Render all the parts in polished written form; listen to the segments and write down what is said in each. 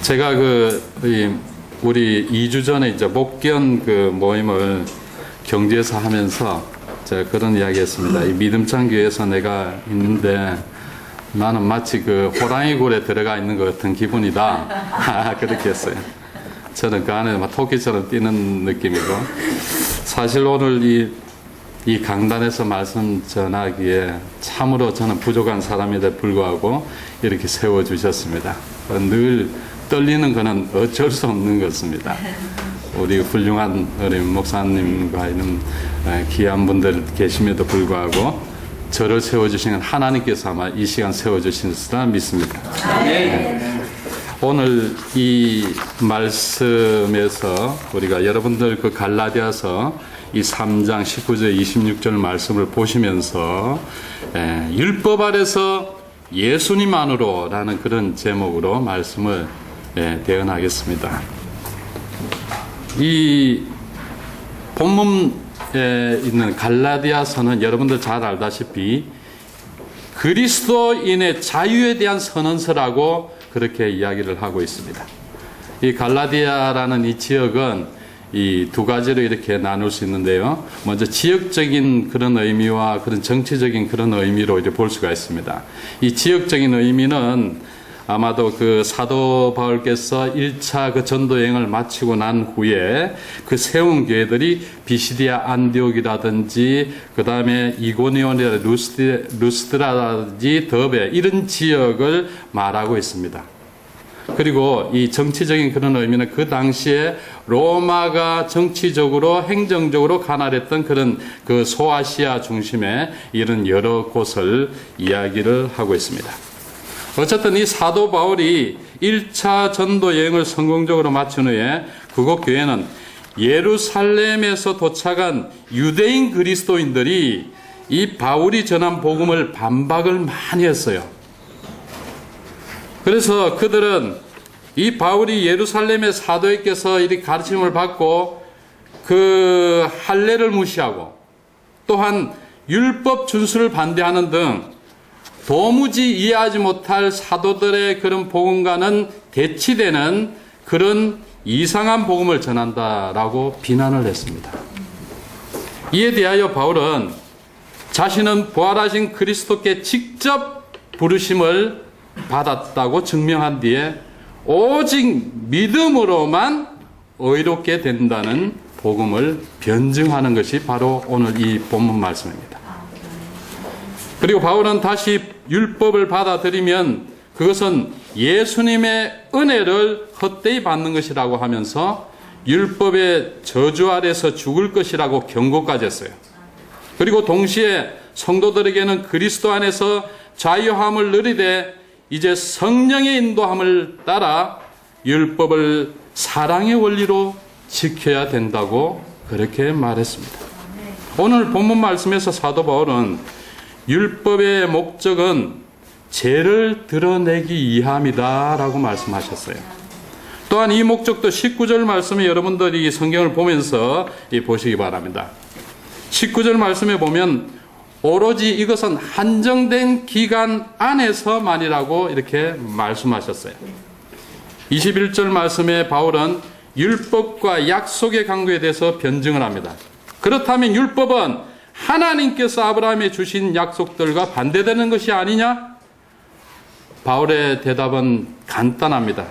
제가 우리 2주 전에 이제 목견 모임을 경주에서 하면서 제가 그런 이야기 했습니다. 이 믿음찬 교회에서 내가 있는데 나는 마치 호랑이 굴에 들어가 있는 것 같은 기분이다. 그렇게 했어요. 저는 그 안에 막 토끼처럼 뛰는 느낌이고, 사실 오늘 이 강단에서 말씀 전하기에 참으로 저는 부족한 사람에도 불구하고 이렇게 세워주셨습니다. 늘 떨리는 것은 어쩔 수 없는 것입니다. 우리 훌륭한 우리 목사님과 이런 귀한 분들 계심에도 불구하고 저를 세워주신 하나님께서 아마 이 시간 세워주시리라 믿습니다. 네. 오늘 이 말씀에서 우리가 여러분들 갈라디아서 이 3장 19절 26절 말씀을 보시면서 율법 아래서 예수님 안으로 라는 그런 제목으로 말씀을 대언하겠습니다. 이 본문에 있는 갈라디아서는 여러분들 잘 알다시피 그리스도인의 자유에 대한 선언서라고 그렇게 이야기를 하고 있습니다. 이 갈라디아라는 이 지역은 이 두 가지로 이렇게 나눌 수 있는데요. 먼저 지역적인 그런 의미와 그런 정치적인 그런 의미로 이제 볼 수가 있습니다. 이 지역적인 의미는 아마도 사도 바울께서 1차 전도 여행을 마치고 난 후에 세운 교회들이 비시디아 안디옥이라든지 그 다음에 이고니온이라든지 루스드라라든지 더베 이런 지역을 말하고 있습니다. 그리고 이 정치적인 그런 의미는 그 당시에 로마가 정치적으로 행정적으로 가난했던 그런 소아시아 중심의 이런 여러 곳을 이야기를 하고 있습니다. 어쨌든 이 사도 바울이 1차 전도 여행을 성공적으로 마친 후에 그곳 교회는 예루살렘에서 도착한 유대인 그리스도인들이 이 바울이 전한 복음을 반박을 많이 했어요. 그래서 그들은 이 바울이 예루살렘의 사도에게서 이 가르침을 받고 할례를 무시하고 또한 율법 준수를 반대하는 등 도무지 이해하지 못할 사도들의 그런 복음과는 대치되는 그런 이상한 복음을 전한다라고 비난을 했습니다. 이에 대하여 바울은 자신은 부활하신 그리스도께 직접 부르심을 받았다고 증명한 뒤에 오직 믿음으로만 의롭게 된다는 복음을 변증하는 것이 바로 오늘 이 본문 말씀입니다. 그리고 바울은 다시 율법을 받아들이면 그것은 예수님의 은혜를 헛되이 받는 것이라고 하면서 율법의 저주 아래서 죽을 것이라고 경고까지 했어요. 그리고 동시에 성도들에게는 그리스도 안에서 자유함을 누리되 이제 성령의 인도함을 따라 율법을 사랑의 원리로 지켜야 된다고 그렇게 말했습니다. 오늘 본문 말씀에서 사도 바울은 율법의 목적은 죄를 드러내기 위함이다 라고 말씀하셨어요. 또한 이 목적도 19절 말씀에 여러분들이 성경을 보면서 보시기 바랍니다. 19절 말씀에 보면 오로지 이것은 한정된 기간 안에서만이라고 이렇게 말씀하셨어요. 21절 말씀에 바울은 율법과 약속의 강구에 대해서 변증을 합니다. 그렇다면 율법은 하나님께서 아브라함에 주신 약속들과 반대되는 것이 아니냐? 바울의 대답은 간단합니다.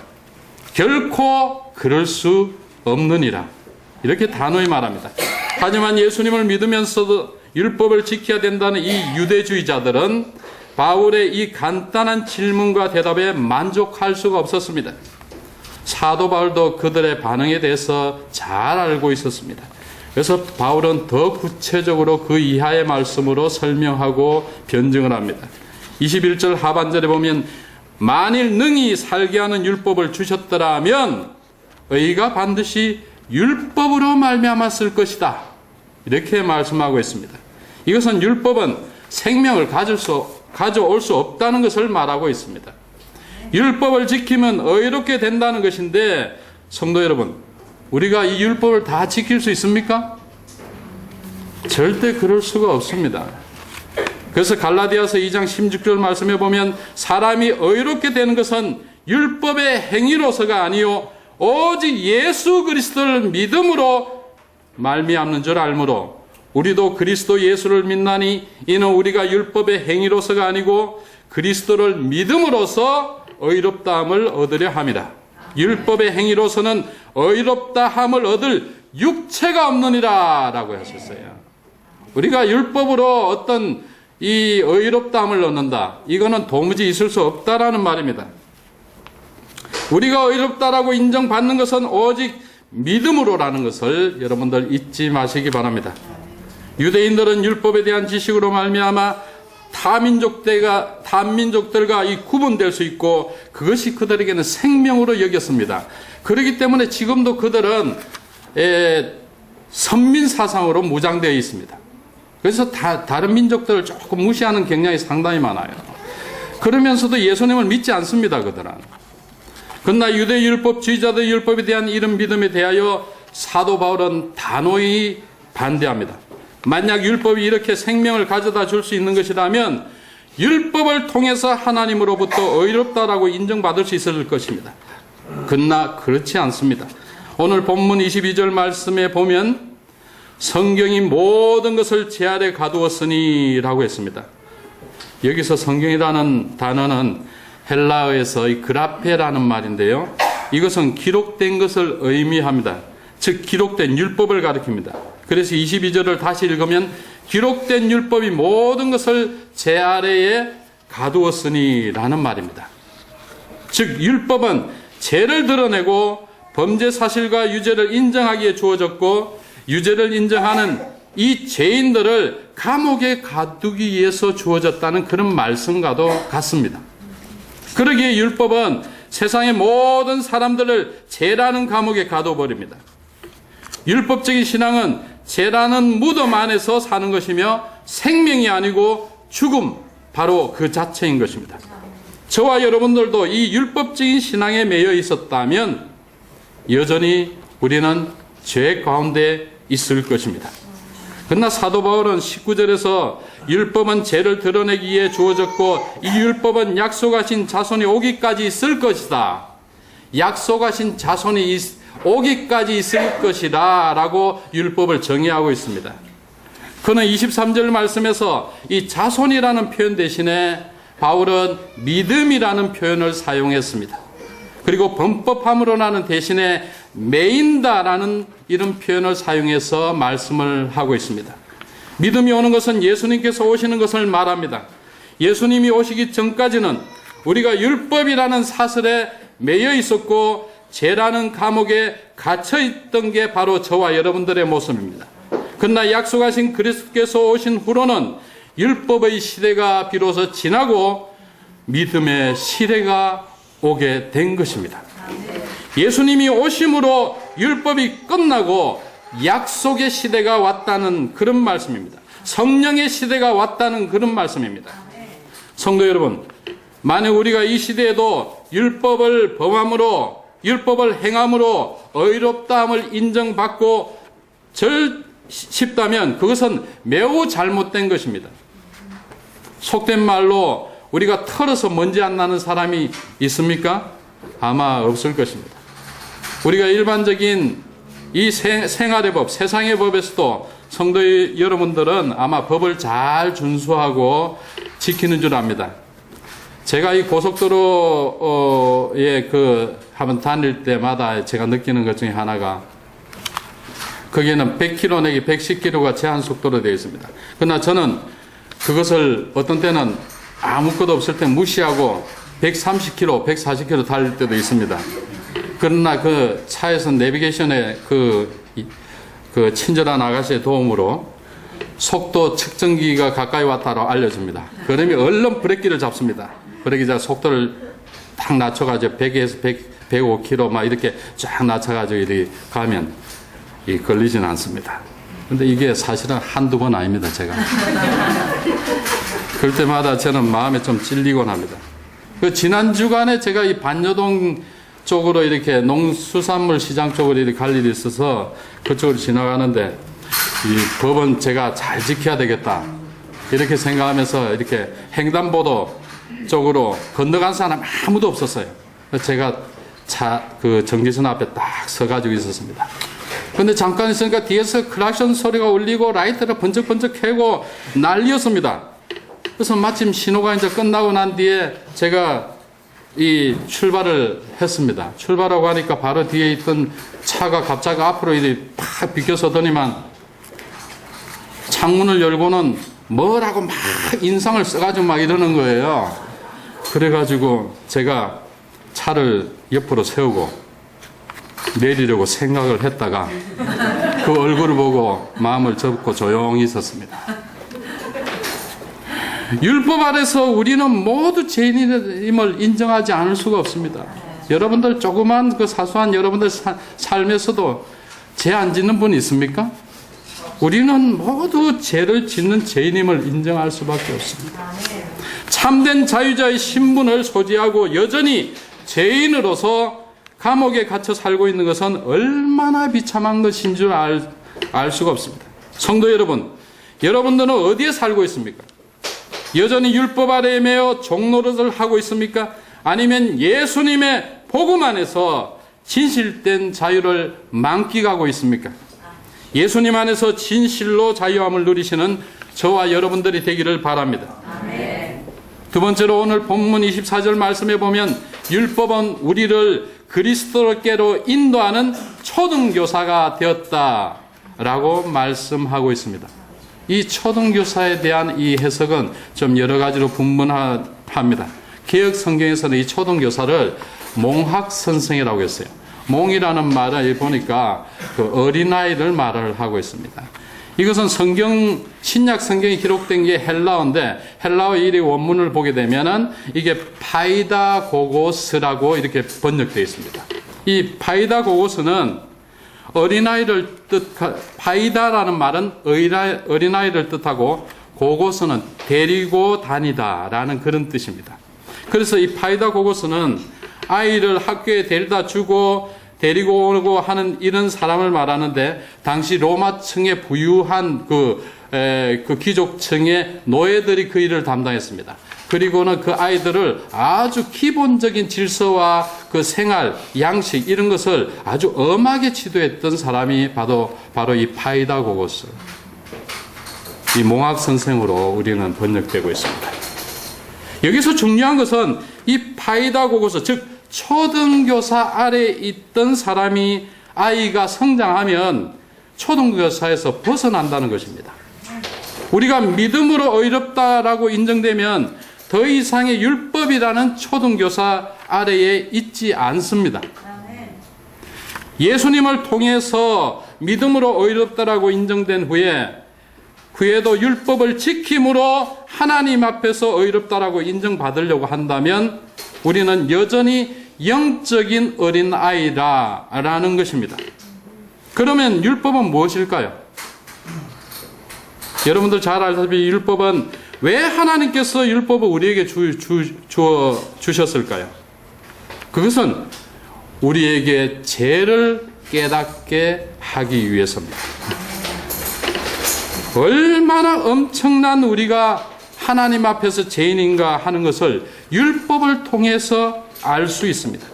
결코 그럴 수 없느니라. 이렇게 단호히 말합니다. 하지만 예수님을 믿으면서도 율법을 지켜야 된다는 이 유대주의자들은 바울의 이 간단한 질문과 대답에 만족할 수가 없었습니다. 사도 바울도 그들의 반응에 대해서 잘 알고 있었습니다. 그래서 바울은 더 구체적으로 그 이하의 말씀으로 설명하고 변증을 합니다. 21절 하반절에 보면 만일 능히 살게 하는 율법을 주셨더라면 의가 반드시 율법으로 말미암았을 것이다. 이렇게 말씀하고 있습니다. 이것은 율법은 생명을 가져올 수 없다는 것을 말하고 있습니다. 율법을 지키면 의롭게 된다는 것인데 성도 여러분, 우리가 이 율법을 다 지킬 수 있습니까? 절대 그럴 수가 없습니다. 그래서 갈라디아서 2장 16절 말씀에 보면 사람이 의롭게 되는 것은 율법의 행위로서가 아니요 오직 예수 그리스도를 믿음으로 말미암는 줄 알므로 우리도 그리스도 예수를 믿나니 이는 우리가 율법의 행위로서가 아니고 그리스도를 믿음으로써 의롭다함을 얻으려 함이라. 율법의 행위로서는 의롭다함을 얻을 육체가 없느니라 라고 하셨어요. 우리가 율법으로 어떤 이 의롭다함을 얻는다, 이거는 도무지 있을 수 없다라는 말입니다. 우리가 의롭다라고 인정받는 것은 오직 믿음으로라는 것을 여러분들 잊지 마시기 바랍니다. 유대인들은 율법에 대한 지식으로 말미암아 타민족들과 이 구분될 수 있고 그것이 그들에게는 생명으로 여겼습니다. 그렇기 때문에 지금도 그들은 선민 사상으로 무장되어 있습니다. 그래서 다른 민족들을 조금 무시하는 경향이 상당히 많아요. 그러면서도 예수님을 믿지 않습니다, 그들은. 그러나 유대 율법주의자들의 율법에 대한 이런 믿음에 대하여 사도 바울은 단호히 반대합니다. 만약 율법이 이렇게 생명을 가져다 줄 수 있는 것이라면 율법을 통해서 하나님으로부터 의롭다라고 인정받을 수 있을 것입니다. 그러나 그렇지 않습니다. 오늘 본문 22절 말씀에 보면 성경이 모든 것을 제 아래 가두었으니 라고 했습니다. 여기서 성경이라는 단어는 헬라어에서 이 그라페라는 말인데요. 이것은 기록된 것을 의미합니다. 즉 기록된 율법을 가리킵니다. 그래서 22절을 다시 읽으면 기록된 율법이 모든 것을 제 아래에 가두었으니 라는 말입니다. 즉 율법은 죄를 드러내고 범죄 사실과 유죄를 인정하기에 주어졌고 유죄를 인정하는 이 죄인들을 감옥에 가두기 위해서 주어졌다는 그런 말씀과도 같습니다. 그러기에 율법은 세상의 모든 사람들을 죄라는 감옥에 가둬버립니다. 율법적인 신앙은 죄라는 무덤 안에서 사는 것이며 생명이 아니고 죽음, 바로 그 자체인 것입니다. 저와 여러분들도 이 율법적인 신앙에 매여 있었다면 여전히 우리는 죄 가운데 있을 것입니다. 그러나 사도 바울은 19절에서 율법은 죄를 드러내기 위해 주어졌고 이 율법은 약속하신 자손이 오기까지 있을 것이다. 약속하신 자손이 오기까지 있을 것이다 라고 율법을 정의하고 있습니다. 그는 23절 말씀에서 이 자손이라는 표현 대신에 바울은 믿음이라는 표현을 사용했습니다. 그리고 범법함으로라는 대신에 매인다라는 이런 표현을 사용해서 말씀을 하고 있습니다. 믿음이 오는 것은 예수님께서 오시는 것을 말합니다. 예수님이 오시기 전까지는 우리가 율법이라는 사슬에 매여 있었고 죄라는 감옥에 갇혀 있던 게 바로 저와 여러분들의 모습입니다. 그러나 약속하신 그리스도께서 오신 후로는 율법의 시대가 비로소 지나고 믿음의 시대가 오게 된 것입니다. 예수님이 오심으로 율법이 끝나고 약속의 시대가 왔다는 그런 말씀입니다. 성령의 시대가 왔다는 그런 말씀입니다. 성도 여러분, 만약 우리가 이 시대에도 율법을 범함으로 율법을 행함으로 의롭다함을 인정받고 싶다면 그것은 매우 잘못된 것입니다. 속된 말로 우리가 털어서 먼지 안 나는 사람이 있습니까? 아마 없을 것입니다. 우리가 일반적인 이 생활의 법, 세상의 법에서도 성도 여러분들은 아마 법을 잘 준수하고 지키는 줄 압니다. 제가 이 고속도로에 한번 다닐 때마다 제가 느끼는 것 중에 하나가 거기에는 100km 내지 110km가 제한 속도로 되어 있습니다. 그러나 저는 그것을 어떤 때는 아무것도 없을 때 무시하고 130km, 140km 달릴 때도 있습니다. 그러나 그 차에서 내비게이션에 그 친절한 아가씨의 도움으로 속도 측정기가 가까이 왔다고 알려줍니다. 그러면 얼른 브레이크를 잡습니다. 브레이크 속도를 딱 낮춰가지고 100에서 105km 막 이렇게 쫙 낮춰가지고 이렇게 가면 걸리지는 않습니다. 근데 이게 사실은 한두 번 아닙니다, 제가. 그럴 때마다 저는 마음에 좀 찔리곤 합니다. 그 지난 주간에 제가 이 반여동 쪽으로 이렇게 농수산물 시장 쪽으로 이렇게 갈 일이 있어서 그쪽으로 지나가는데 이 법은 제가 잘 지켜야 되겠다. 이렇게 생각하면서 이렇게 횡단보도 쪽으로 건너간 사람 아무도 없었어요. 제가 그 정지선 앞에 딱 서가지고 있었습니다. 근데 잠깐 있으니까 뒤에서 클락션 소리가 울리고 라이트가 번쩍번쩍 켜고 난리였습니다. 그래서 마침 신호가 이제 끝나고 난 뒤에 제가 이 출발을 했습니다. 출발하고 하니까 바로 뒤에 있던 차가 갑자기 앞으로 이렇게 팍 비켜서더니만 창문을 열고는 뭐라고 막 인상을 써가지고 막 이러는 거예요. 그래가지고 제가 차를 옆으로 세우고 내리려고 생각을 했다가 그 얼굴을 보고 마음을 접고 조용히 있었습니다. 율법 아래서 우리는 모두 죄인임을 인정하지 않을 수가 없습니다. 여러분들 조그만 그 사소한 여러분들 삶에서도 죄 안 짓는 분 있습니까? 우리는 모두 죄를 짓는 죄인임을 인정할 수밖에 없습니다. 참된 자유자의 신분을 소지하고 여전히 죄인으로서 감옥에 갇혀 살고 있는 것은 얼마나 비참한 것인 줄 알 수가 없습니다. 성도 여러분, 여러분들은 어디에 살고 있습니까? 여전히 율법 아래에 매여 종노릇을 하고 있습니까? 아니면 예수님의 복음 안에서 진실된 자유를 만끽하고 있습니까? 예수님 안에서 진실로 자유함을 누리시는 저와 여러분들이 되기를 바랍니다. 아멘. 두 번째로 오늘 본문 24절 말씀에 보면 율법은 우리를 그리스도께로 인도하는 초등교사가 되었다라고 말씀하고 있습니다. 이 초등교사에 대한 이 해석은 좀 여러 가지로 분분합니다. 개혁 성경에서는 이 초등교사를 몽학선생이라고 했어요. 몽이라는 말을 보니까 그 어린아이를 말을 하고 있습니다. 이것은 신약 성경에 기록된 게 헬라어인데 헬라어 이 원문을 보게 되면은 이게 파이다고고스라고 이렇게 번역되어 있습니다. 이 파이다고고스는 어린아이를 파이다라는 말은 어린아이를 뜻하고 고고스는 데리고 다니다라는 그런 뜻입니다. 그래서 이 파이다고고스는 아이를 학교에 데려다 주고 데리고 오고 하는 이런 사람을 말하는데 당시 로마층에 부유한 그 귀족층의 노예들이 그 일을 담당했습니다. 그리고는 그 아이들을 아주 기본적인 질서와 그 생활, 양식 이런 것을 아주 엄하게 지도했던 사람이 바로 이 파이다고고스, 이 몽학 선생으로 우리는 번역되고 있습니다. 여기서 중요한 것은 이 파이다고고스, 즉 초등교사 아래에 있던 사람이 아이가 성장하면 초등교사에서 벗어난다는 것입니다. 우리가 믿음으로 의롭다라고 인정되면 더 이상의 율법이라는 초등교사 아래에 있지 않습니다. 예수님을 통해서 믿음으로 의롭다라고 인정된 후에도 율법을 지킴으로 하나님 앞에서 의롭다라고 인정받으려고 한다면 우리는 여전히 영적인 어린아이라는 것입니다. 그러면 율법은 무엇일까요? 여러분들 잘 알다시피 율법은 왜 하나님께서 율법을 우리에게 주셨을까요? 그것은 우리에게 죄를 깨닫게 하기 위해서입니다. 얼마나 엄청난 우리가 하나님 앞에서 죄인인가 하는 것을 율법을 통해서 알 수 있습니다.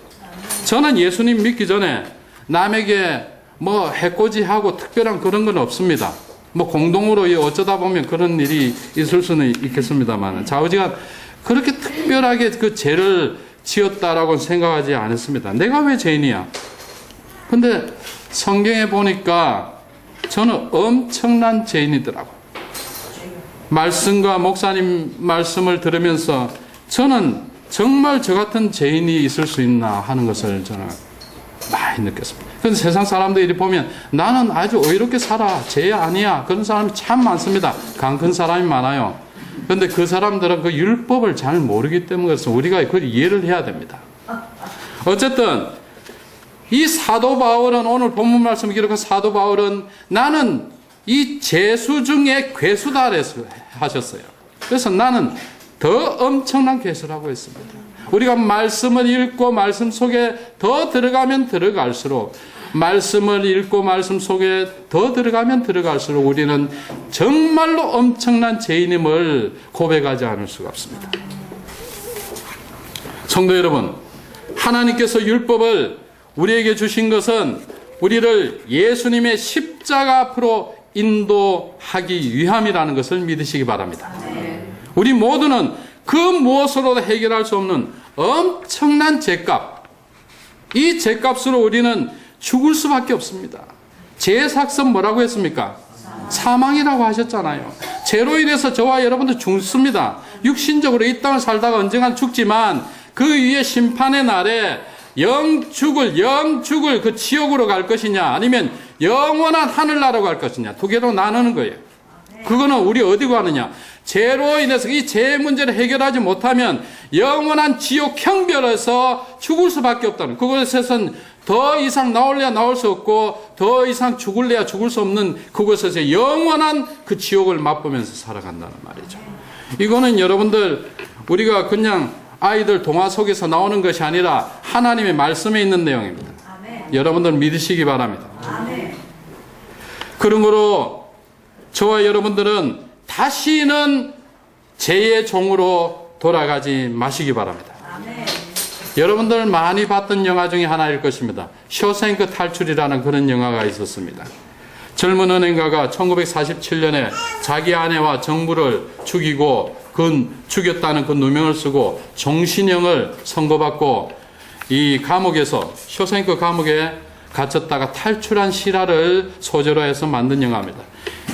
저는 예수님 믿기 전에 남에게 뭐 해코지하고 특별한 그런 건 없습니다. 뭐 공동으로 어쩌다 보면 그런 일이 있을 수는 있겠습니다만 좌우지간 그렇게 특별하게 그 죄를 지었다라고 생각하지 않았습니다. 내가 왜 죄인이야? 근데 성경에 보니까 저는 엄청난 죄인이더라고요. 말씀과 목사님 말씀을 들으면서 저는 정말 저 같은 죄인이 있을 수 있나 하는 것을 저는 많이 느꼈습니다. 그런데 세상 사람들이 보면 나는 아주 의롭게 살아, 죄 아니야, 그런 사람이 참 많습니다. 강큰 사람이 많아요. 그런데 그 사람들은 그 율법을 잘 모르기 때문에 우리가 그걸 이해를 해야 됩니다. 어쨌든 이 사도 바울은, 오늘 본문 말씀 기록한 사도 바울은 나는 이 죄수 중에 괴수다 하셨어요. 그래서 나는 더 엄청난 괴수라고 했습니다. 우리가 말씀을 읽고 말씀 속에 더 들어가면 들어갈수록 말씀을 읽고 말씀 속에 더 들어가면 들어갈수록 우리는 정말로 엄청난 죄인임을 고백하지 않을 수가 없습니다. 성도 여러분, 하나님께서 율법을 우리에게 주신 것은 우리를 예수님의 십자가 앞으로 인도하기 위함이라는 것을 믿으시기 바랍니다. 우리 모두는 그 무엇으로도 해결할 수 없는 엄청난 죄값, 이 죄값으로 우리는 죽을 수밖에 없습니다. 죄의 삭은 뭐라고 했습니까? 사망이라고 하셨잖아요. 죄로 인해서 저와 여러분도 죽습니다. 육신적으로 이 땅을 살다가 언젠간 죽지만 그 위에 심판의 날에 영 죽을 그 지옥으로 갈 것이냐, 아니면 영원한 하늘나라로 갈 것이냐, 두 개로 나누는 거예요. 그거는 우리 어디 가느냐? 죄로 인해서 이 죄 문제를 해결하지 못하면 영원한 지옥 형별에서 죽을 수밖에 없다는, 그곳에서는 더 이상 나올래야 나올 수 없고 더 이상 죽을래야 죽을 수 없는 그곳에서 영원한 그 지옥을 맛보면서 살아간다는 말이죠. 이거는 여러분들, 우리가 그냥 아이들 동화 속에서 나오는 것이 아니라 하나님의 말씀에 있는 내용입니다. 아멘. 여러분들 믿으시기 바랍니다. 아멘. 그러므로 저와 여러분들은 다시는 죄의 종으로 돌아가지 마시기 바랍니다. 아멘. 여러분들 많이 봤던 영화 중에 하나일 것입니다. 쇼생크 탈출이라는 그런 영화가 있었습니다. 젊은 은행가가 1947년에 자기 아내와 정부를 죽였다는 그 누명을 쓰고 종신형을 선고받고 이 감옥에서, 쇼생크 감옥에 갇혔다가 탈출한 실화를 소재로 해서 만든 영화입니다.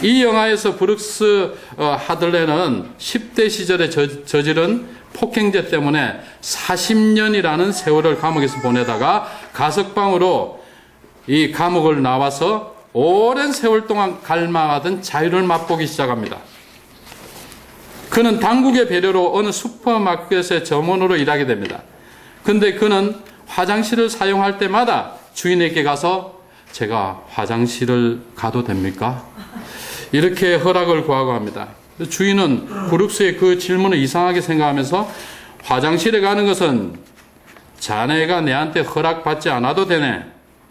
이 영화에서 브룩스 하들레는 10대 시절에 저지른 폭행죄 때문에 40년이라는 세월을 감옥에서 보내다가 가석방으로 이 감옥을 나와서 오랜 세월 동안 갈망하던 자유를 맛보기 시작합니다. 그는 당국의 배려로 어느 슈퍼마켓의 점원으로 일하게 됩니다. 근데 그는 화장실을 사용할 때마다 주인에게 가서 제가 화장실을 가도 됩니까? 이렇게 허락을 구하고 합니다. 주인은 브룩스의 그 질문을 이상하게 생각하면서 화장실에 가는 것은 자네가 내한테 허락받지 않아도 되네,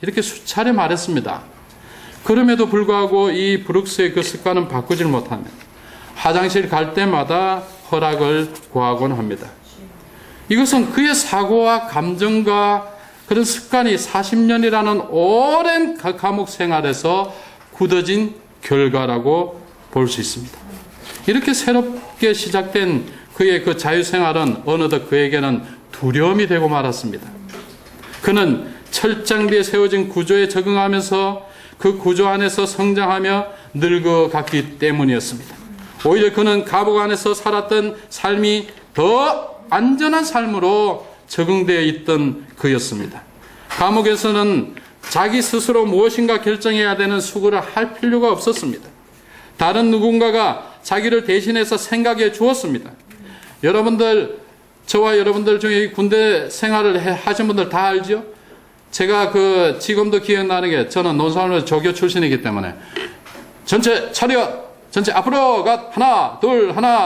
이렇게 수차례 말했습니다. 그럼에도 불구하고 이 브룩스의 그 습관은 바꾸질 못합니다. 화장실 갈 때마다 허락을 구하곤 합니다. 이것은 그의 사고와 감정과 그런 습관이 40년이라는 오랜 감옥 생활에서 굳어진 결과라고 볼 수 있습니다. 이렇게 새롭게 시작된 그의 그 자유생활은 어느덧 그에게는 두려움이 되고 말았습니다. 그는 철장비에 세워진 구조에 적응하면서 그 구조 안에서 성장하며 늙어갔기 때문이었습니다. 오히려 그는 감옥 안에서 살았던 삶이 더 안전한 삶으로 적응되어 있던 그였습니다. 감옥에서는 자기 스스로 무엇인가 결정해야 되는 수고를 할 필요가 없었습니다. 다른 누군가가 자기를 대신해서 생각해 주었습니다. 여러분들, 저와 여러분들 중에 군대 생활을 하신 분들 다 알죠? 제가 지금도 기억나는 게, 저는 논산으로 조교 출신이기 때문에 전체 차렷, 전체 앞으로 갓, 하나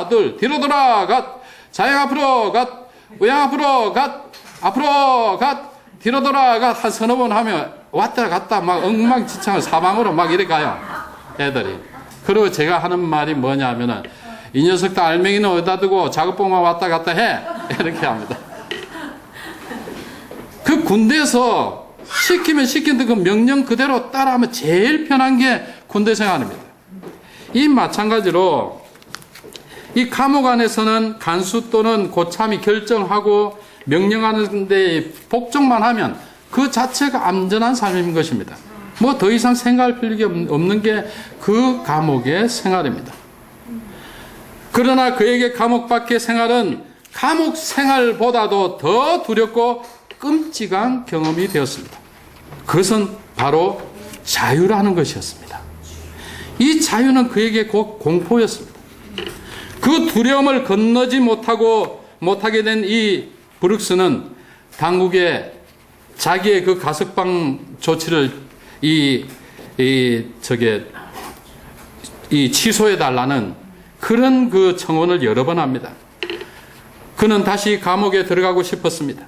둘, 뒤로 돌아 갓, 좌양 앞으로 갓, 우양 앞으로 갓, 앞으로 갓, 뒤로 돌아 갓, 한 서너 번 하면 왔다 갔다 막 엉망진창을 사방으로 막 이래 가요, 애들이. 그리고 제가 하는 말이 뭐냐면은, 이 녀석들 알맹이는 어디다 두고 작업복만 왔다 갔다 해, 이렇게 합니다. 그 군대에서 시키면 시킨 그 명령 그대로 따라하면 제일 편한 게 군대 생활입니다. 이 마찬가지로 이 감옥 안에서는 간수 또는 고참이 결정하고 명령하는 데 복종만 하면 그 자체가 안전한 삶인 것입니다. 뭐 더 이상 생각할 필요가 없는 게 그 감옥의 생활입니다. 그러나 그에게 감옥 밖의 생활은 감옥 생활보다도 더 두렵고 끔찍한 경험이 되었습니다. 그것은 바로 자유라는 것이었습니다. 이 자유는 그에게 곧 공포였습니다. 그 두려움을 건너지 못하게 된 이 브룩스는 당국에 자기의 그 가석방 조치를 취소해달라는 그런 그 청원을 여러 번 합니다. 그는 다시 감옥에 들어가고 싶었습니다.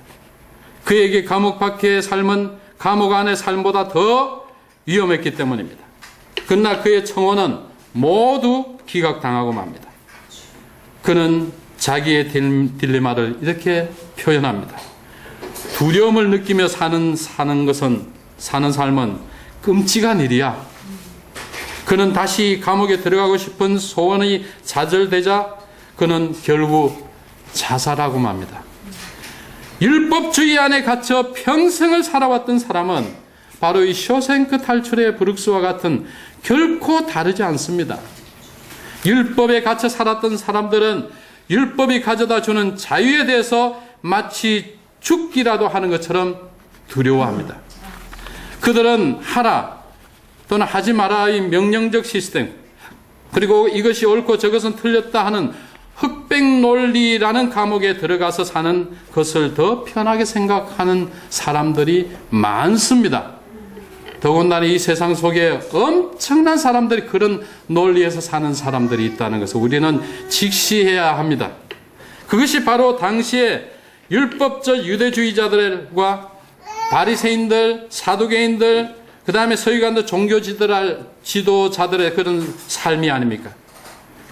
그에게 감옥 밖의 삶은 감옥 안의 삶보다 더 위험했기 때문입니다. 그러나 그의 청혼은 모두 기각당하고 맙니다. 그는 자기의 딜레마를 이렇게 표현합니다. 두려움을 느끼며 사는 삶은 끔찍한 일이야. 그는 다시 감옥에 들어가고 싶은 소원이 좌절되자 그는 결국 자살하고 맙니다. 율법주의 안에 갇혀 평생을 살아왔던 사람은 바로 이 쇼생크 탈출의 브룩스와 같은 결코 다르지 않습니다. 율법에 갇혀 살았던 사람들은 율법이 가져다 주는 자유에 대해서 마치 죽기라도 하는 것처럼 두려워합니다. 그들은 하라 또는 하지 마라의 명령적 시스템, 그리고 이것이 옳고 저것은 틀렸다 하는 흑백 논리라는 감옥에 들어가서 사는 것을 더 편하게 생각하는 사람들이 많습니다. 더군다나 이 세상 속에 엄청난 사람들이 그런 논리에서 사는 사람들이 있다는 것을 우리는 직시해야 합니다. 그것이 바로 당시에 율법적 유대주의자들과 바리새인들, 사두개인들, 그 다음에 서기관들, 종교 지도자들의 그런 삶이 아닙니까?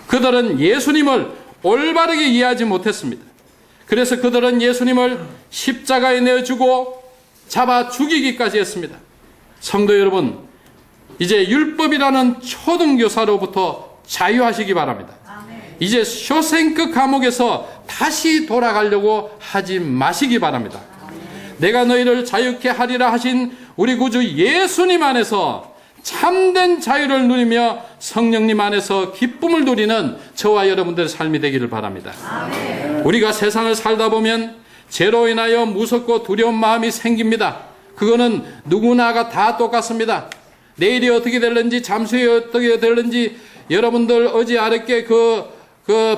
그들은 예수님을 올바르게 이해하지 못했습니다. 그래서 그들은 예수님을 십자가에 내어주고 잡아 죽이기까지 했습니다. 성도 여러분, 이제 율법이라는 초등교사로부터 자유하시기 바랍니다. 이제 쇼생크 감옥에서 다시 돌아가려고 하지 마시기 바랍니다. 내가 너희를 자유케 하리라 하신 우리 구주 예수님 안에서 참된 자유를 누리며 성령님 안에서 기쁨을 누리는 저와 여러분들의 삶이 되기를 바랍니다. 우리가 세상을 살다 보면 죄로 인하여 무섭고 두려운 마음이 생깁니다. 그거는 누구나가 다 똑같습니다. 내일이 어떻게 될는지, 잠수에 어떻게 될는지, 여러분들 어제 아랫게 그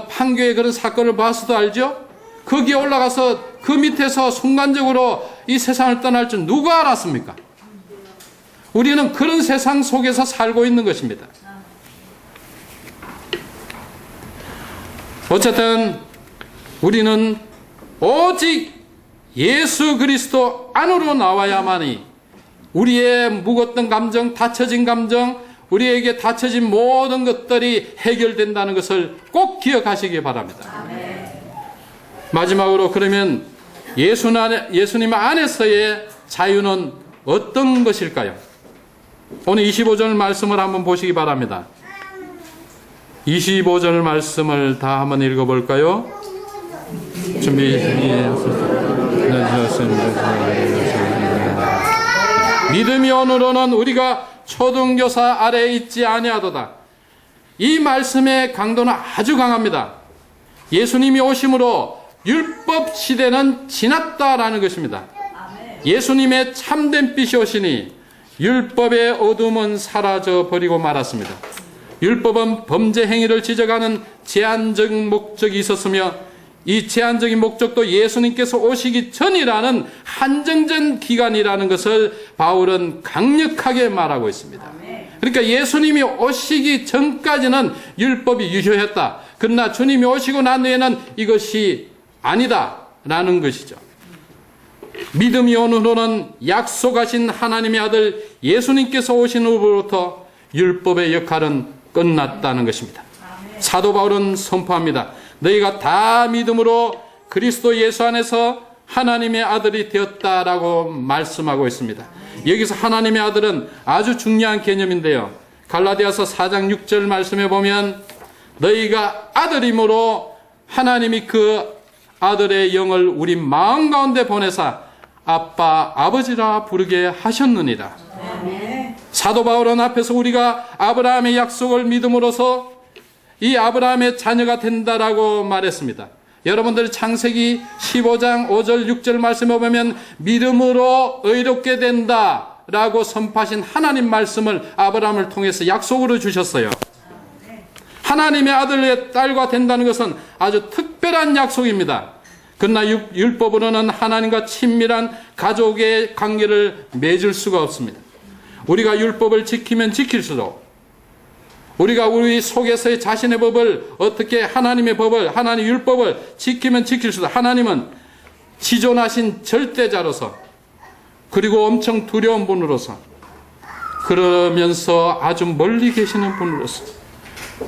판교의 그런 사건을 봐서도 알죠? 거기에 올라가서 그 밑에서 순간적으로 이 세상을 떠날 줄 누가 알았습니까? 우리는 그런 세상 속에서 살고 있는 것입니다. 어쨌든 우리는 오직 예수 그리스도 안으로 나와야만이 우리의 묵었던 감정, 닫혀진 감정, 우리에게 닫혀진 모든 것들이 해결된다는 것을 꼭 기억하시기 바랍니다. 마지막으로 그러면 예수님 안에서의 자유는 어떤 것일까요? 오늘 25절 말씀을 한번 보시기 바랍니다. 25절 말씀을 다 한번 읽어볼까요? 믿음이 오늘로는 우리가 초등교사 아래에 있지 아니하도다. 이 말씀의 강도는 아주 강합니다. 예수님이 오심으로 율법 시대는 지났다라는 것입니다. 예수님의 참된 빛이 오시니 율법의 어둠은 사라져 버리고 말았습니다. 율법은 범죄 행위를 지적하는 제한적인 목적이 있었으며 이 제한적인 목적도 예수님께서 오시기 전이라는 한정된 기간이라는 것을 바울은 강력하게 말하고 있습니다. 그러니까 예수님이 오시기 전까지는 율법이 유효했다. 그러나 주님이 오시고 난 후에는 이것이 아니다라는 것이죠. 믿음이 오는 후로는 약속하신 하나님의 아들 예수님께서 오신 후로부터 율법의 역할은 끝났다는 것입니다. 사도 바울은 선포합니다. 너희가 다 믿음으로 그리스도 예수 안에서 하나님의 아들이 되었다라고 말씀하고 있습니다. 여기서 하나님의 아들은 아주 중요한 개념인데요. 갈라디아서 4장 6절 말씀에 보면 너희가 아들임으로 하나님이 그 아들의 영을 우리 마음 가운데 보내사 아빠, 아버지라 부르게 하셨느니라. 사도 바울은 앞에서 우리가 아브라함의 약속을 믿음으로써 이 아브라함의 자녀가 된다라고 말했습니다. 여러분들 창세기 15장 5절 6절 말씀에 보면 믿음으로 의롭게 된다라고 선포하신 하나님 말씀을 아브라함을 통해서 약속으로 주셨어요. 하나님의 아들의 딸과 된다는 것은 아주 특별한 약속입니다. 그러나 율법으로는 하나님과 친밀한 가족의 관계를 맺을 수가 없습니다. 우리가 율법을 지키면 지킬수록 우리가 우리 속에서의 자신의 법을 어떻게 하나님의 법을 하나님의 율법을 지키면 지킬수록 하나님은 지존하신 절대자로서 그리고 엄청 두려운 분으로서, 그러면서 아주 멀리 계시는 분으로서,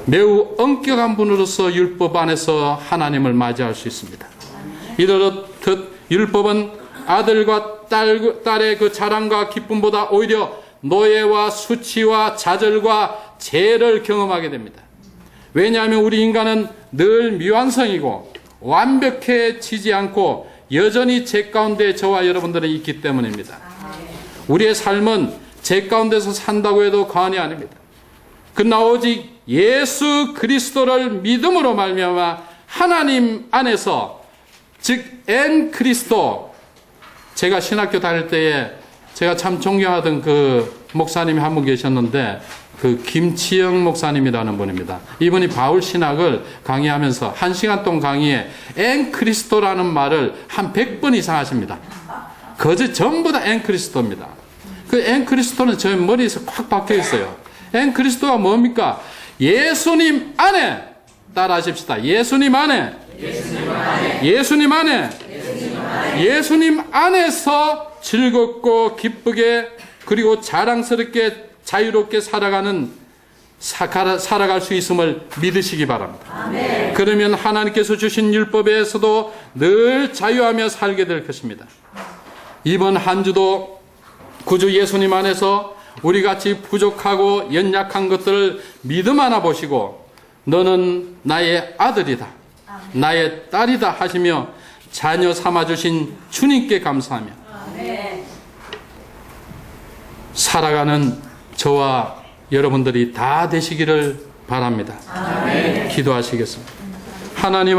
매우 엄격한 분으로서 율법 안에서 하나님을 맞이할 수 있습니다. 이렇듯 율법은 아들과 딸의 그 자랑과 기쁨보다 오히려 노예와 수치와 좌절과 죄를 경험하게 됩니다. 왜냐하면 우리 인간은 늘 미완성이고 완벽해지지 않고 여전히 죄 가운데 저와 여러분들은 있기 때문입니다. 우리의 삶은 죄 가운데서 산다고 해도 과언이 아닙니다. 그러나 오직 예수 그리스도를 믿음으로 말미암아 하나님 안에서, 즉 엔 그리스도, 제가 신학교 다닐 때에 제가 참 존경하던 그 목사님이 한 분 계셨는데, 그 김치영 목사님이라는 분입니다. 이분이 바울 신학을 강의하면서 1시간 동안 강의에 엔 그리스도라는 말을 한 100번 이상 하십니다. 거저 전부 다 엔 그리스도입니다. 그 엔 그리스도는 저 머리에서 콱 박혀 있어요. 엔 그리스도가 뭡니까? 예수님 안에, 따라하십시다. 예수님 안에, 예수님 안에, 예수님 안에서 즐겁고 기쁘게, 그리고 자랑스럽게 자유롭게 살아갈 수 있음을 믿으시기 바랍니다. 아멘. 그러면 하나님께서 주신 율법에서도 늘 자유하며 살게 될 것입니다. 이번 한 주도 구주 예수님 안에서 우리같이 부족하고 연약한 것들을 믿음 하나 보시고, 너는 나의 아들이다, 나의 딸이다 하시며 자녀 삼아주신 주님께 감사하며 살아가는 저와 여러분들이 다 되시기를 바랍니다. 아멘. 기도하시겠습니다. 하나님